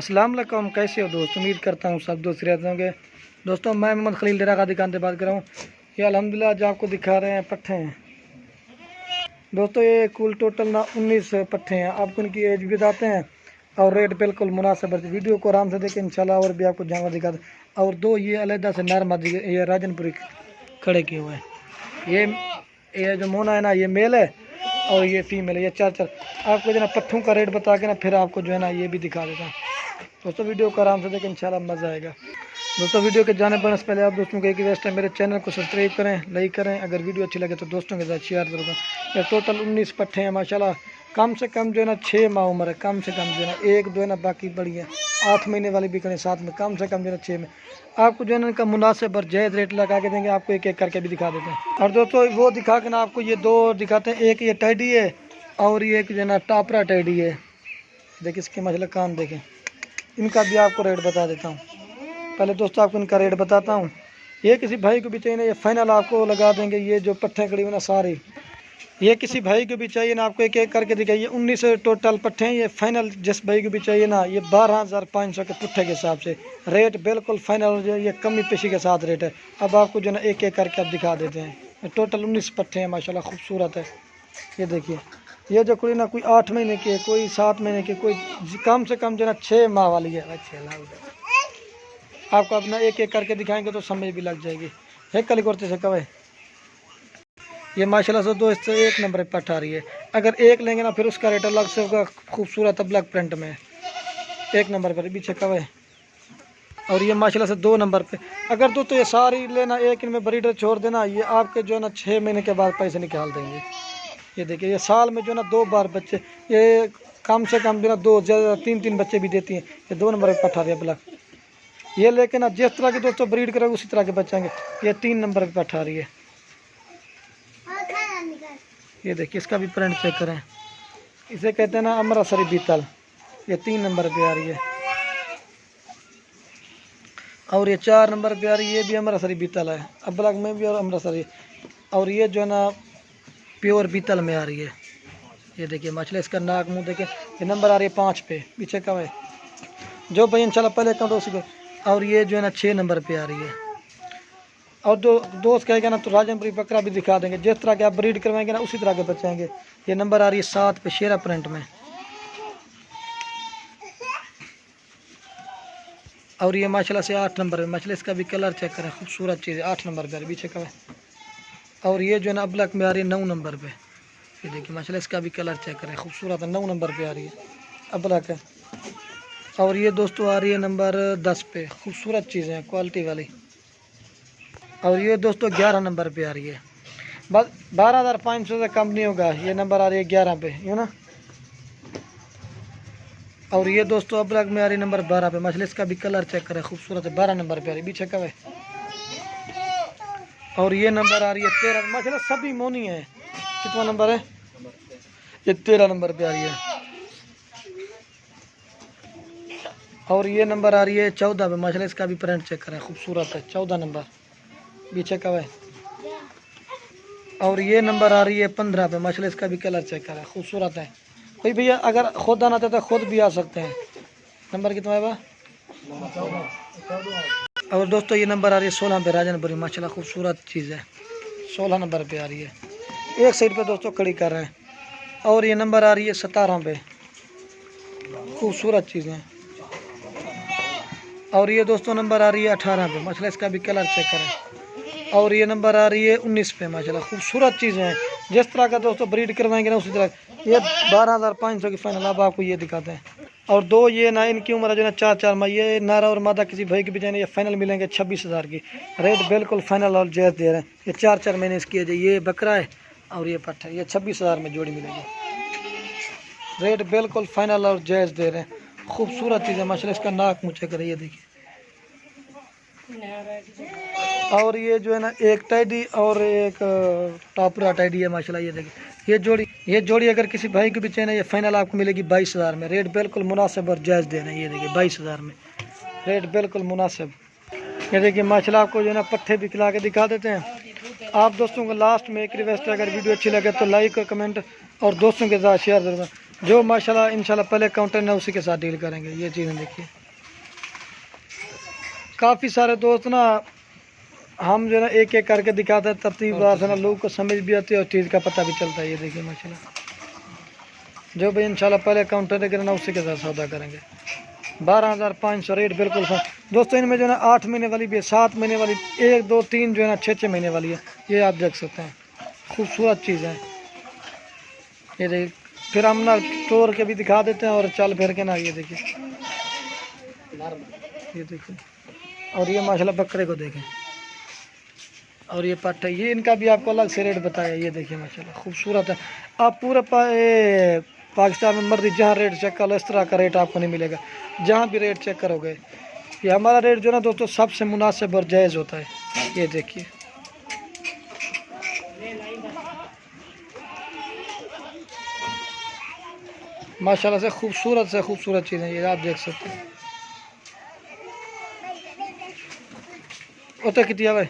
अस्सलाम वालेकुम, कैसे हो दोस्त। उम्मीद करता हूँ सब दोस्त रहते होंगे। दोस्तों मैं मोहम्मद खलील डेरा गादी खान से बात कर रहा हूँ। ये अल्हम्दुलिल्लाह जो आपको दिखा रहे हैं पट्ठे हैं दोस्तों। ये कुल टोटल ना 19 पट्ठे हैं। आपको इनकी एज भी बताते हैं और रेट बिल्कुल मुनासिब है। वीडियो को आराम से देखें इंशाल्लाह, और भी आपको जानवर दिखाते हैं। और दो ये अलहदा से नर मादी ये राजनपुरी खड़े किए हुए हैं। ये जो मोना है ना ये मेल है और ये फीमेल है। ये चार आपको जो ना पट्ठों का रेट बता के ना फिर आपको जो है ना ये भी दिखा देता हूँ। दोस्तों वीडियो को आराम से देखें इंशाल्लाह मज़ा आएगा। दोस्तों वीडियो के जाने पर पहले आप दोस्तों को एक रिक्वेस्ट है, मेरे चैनल को सब्सक्राइब करें, लाइक करें। अगर वीडियो अच्छी लगे तो दोस्तों के साथ शेयर करें। ये टोटल 19 पट्ठे हैं माशाल्लाह। कम से कम जो है ना 6 माह उम्र है, कम से कम जो है ना। एक दो है ना बाकी बड़ी है, 8 महीने वाली भी करें साथ में। कम से कम जो है ना 6 में आपको जो है ना इनका मुनासिब और जायज़ रेट लगा के देंगे। आपको एक एक करके भी दिखा देते हैं। और दोस्तों वो दिखा के ना आपको ये दो दिखाते हैं। एक ये टैडी है और ये एक जो है ना टापरा टैडी है। देखिए इसके मसला कान देखें। इनका भी आपको रेट बता देता हूँ। पहले दोस्तों आपको इनका रेट बताता हूँ। ये किसी भाई को भी चाहिए ना ये फाइनल आपको लगा देंगे। ये जो पट्ठे खड़ी हुई ना सारी, ये किसी भाई को भी चाहिए ना आपको एक एक करके दिखाइए। 19 टोटल पट्ठे हैं। ये फाइनल जिस भाई को भी चाहिए ना ये 12,500 के पुट्ठे के हिसाब से रेट बिल्कुल फाइनल जो ये कमी पेशी के साथ रेट है। अब आपको जो ना एक एक करके अब दिखा देते हैं। टोटल 19 पट्ठे हैं माशाल्लाह, खूबसूरत है। ये देखिए ये जो कोई ना कोई 8 महीने की है, कोई 7 महीने की, कोई कम से कम जो ना 6 माह वाली है। आपको अपना एक एक करके दिखाएंगे तो समझ भी लग जाएगी। है कल करते से कवे ये माशाल्लाह से दोस्त एक नंबर पे पट्ठ आ रही है। अगर एक लेंगे ना फिर उसका रेट अलग से होगा। खूबसूरत ब्लैक प्रिंट में एक नंबर पर पीछे कवे। और ये माशाल्लाह से 2 नंबर पे। अगर तो ये सारी लेना एक इनमें ब्रीडर छोड़ देना, ये आपके जो है ना 6 महीने के बाद पैसे निकाल देंगे। ये देखिए ये साल में जो ना 2 बार बच्चे, ये कम से कम जो ना 2 ज़्यादा 3 बच्चे भी देती हैं। ये 2 नंबर पे पट्ठा रही है ब्लैक। ये लेके ना जिस तरह के दोस्तों ब्रीड करेंगे उसी तरह के बच्चेंगे। ये 3 नंबर पे पट्ठा रही है। ये देखिए इसका भी प्रिंट चेक करें। इसे कहते हैं ना अमृतसरी बीतल। ये 3 नंबर पे आ रही है। और ये 4 नंबर पे आ रही है। ये भी अमृतसरी बीतल है, अब्लक में भी और अमृतसरी। और ये जो है ना प्योर बीतल में आ रही है। ये देखिए माशाल्लाह इसका नाक मुंह देखिए। ये नंबर आ रही है 5 पे पीछे का है जो भाई इंशाल्लाह पहले अकाउंट उसी को। और ये जो है ना 6 नंबर पे आ रही है। और जो दोस्त कहेगा ना तो राजनपुरी बकरा भी दिखा देंगे। जिस तरह के आप ब्रीड करवाएंगे ना उसी तरह के बचाएंगे। ये नंबर आ रही है 7 पे शेरा प्रिंट में। और ये माशाल्लाह से 8 नंबर है। माशाल्लाह इसका भी कलर चेक करें, खूबसूरत चीज़ है। 8 नंबर पे पीछे का है। और ये जो है ना अब्लक में आ रही है 9 नंबर पे। ये देखिए माशाल्लाह इसका भी कलर चेक करें, खूबसूरत है। 9 नंबर पे आ रही है अब्लक है। और ये दोस्तों आ रही है नंबर 10 पे। खूबसूरत चीज़ें हैं क्वालिटी वाली। और ये दोस्तों 11 नंबर पे आ रही है। बस 12,500 से कम नहीं होगा। ये नंबर आ रही है 11 पे, यू ना। और ये दोस्तों अब्लक में आ रही है नंबर 12 पे। माशाल्लाह इसका भी कलर चेक करें, खूबसूरत है। 12 नंबर पे आ रही है पीछे कब है। और ये नंबर आ रही है 13। माशाल्लाह सभी मोनी है। कितना नंबर है? ये 13 नंबर पे आ रही है। और ये नंबर आ रही है 14 पे। माशाल्लाह इसका भी प्रिंट चेक करें, खूबसूरत है। 14 नंबर पीछे कब है। और ये नंबर आ रही है 15 पे। माशाल्लाह इसका भी कलर चेक करें, खूबसूरत है। कोई भैया अगर खुद आना चाहता है खुद भी आ सकते हैं। नंबर कितना है? और दोस्तों ये नंबर आ रही है 16 पे राजनपुरी। माशाल्लाह खूबसूरत चीज़ है। 16 नंबर पे आ रही है। एक साइड पे दोस्तों खड़ी कर रहे हैं। और ये नंबर आ रही है 17 पे। खूबसूरत चीज़ें। और ये दोस्तों नंबर आ रही है 18 पे। माशाल्लाह इसका भी कलर चेक करें। और ये नंबर आ रही है 19 पे। माशाल्लाह खूबसूरत चीज़ें हैं। जिस तरह का दोस्तों ब्रीड करवाएंगे ना उसी तरह। ये 12,500 की फाइनल अब आपको ये दिखाते हैं। और दो ये ना इनकी उम्र जो है ना 4 माह। ये नारा और मादा किसी भाई के भी जाने ये फाइनल मिलेंगे 26,000 की। रेट बिल्कुल फाइनल और जायज़ दे रहे हैं। ये 4 महीने इसकी है। ये बकरा है और ये पट्ठा है। ये 26,000 में जोड़ी मिलेगी। रेट बिल्कुल फाइनल और जायज़ दे रहे हैं। खूबसूरत चीज़ है माशाल्लाह। इसका नाक मुँह चेक करें, ये देखिए। और ये जो है ना एक टैडी और एक टापरा टैडी है माशाल्लाह। ये देखिए ये जोड़ी अगर किसी भाई को भी चाहिए ये फाइनल आपको मिलेगी 22,000 में। रेट बिल्कुल मुनासिब और जायज़ दे रहे हैं। ये देखिए 22,000 में रेट बिल्कुल मुनासिब। ये देखिए माशाल्लाह आपको जो है ना पट्ठे भी खिला के दिखा देते हैं। आप दोस्तों को लास्ट में एक रिक्वेस्ट है, अगर वीडियो अच्छी लगे तो लाइक और कमेंट और दोस्तों के साथ शेयर जरूर। जो माशाल्लाह इंशाल्लाह पहले काउंटर ना उसी के साथ डील करेंगे। ये चीज़ें देखिए, काफ़ी सारे दोस्त ना हम जो है ना एक एक करके दिखाते हैं तरतीबवार से ना, लोगों को समझ भी आती है और चीज़ का पता भी चलता है। ये देखिए माशाल्लाह, जो भाई इंशाल्लाह पहले काउंटर देकर ना उसी के साथ सौदा करेंगे। 12,500 रेट बिल्कुल सर। दोस्तों इनमें जो है ना 8 महीने वाली भी है, 7 महीने वाली, 1 2 3 जो है ना 6 महीने वाली है। ये आप देख सकते हैं, खूबसूरत चीज़ है। ये देखिए, फिर हम ना तोड़ के भी दिखा देते हैं और चल फिर के ना। ये देखिए, ये देखिए, और ये माशाल्लाह बकरे को देखें, और ये पट्टा, ये इनका भी आपको अलग से रेट बताया। ये देखिए माशाल्लाह खूबसूरत है। आप पूरे पाकिस्तान में मर्जी जहाँ रेट चेक कर लो, इस तरह का रेट आपको नहीं मिलेगा। जहाँ भी रेट चेक करोगे, ये हमारा रेट जो ना दोस्तों सबसे मुनासिब और जायज़ होता है। ये देखिए, माशाल्लाह से खूबसूरत चीज़ है। ये आप देख सकते हैं। ओते कितनी है भाई?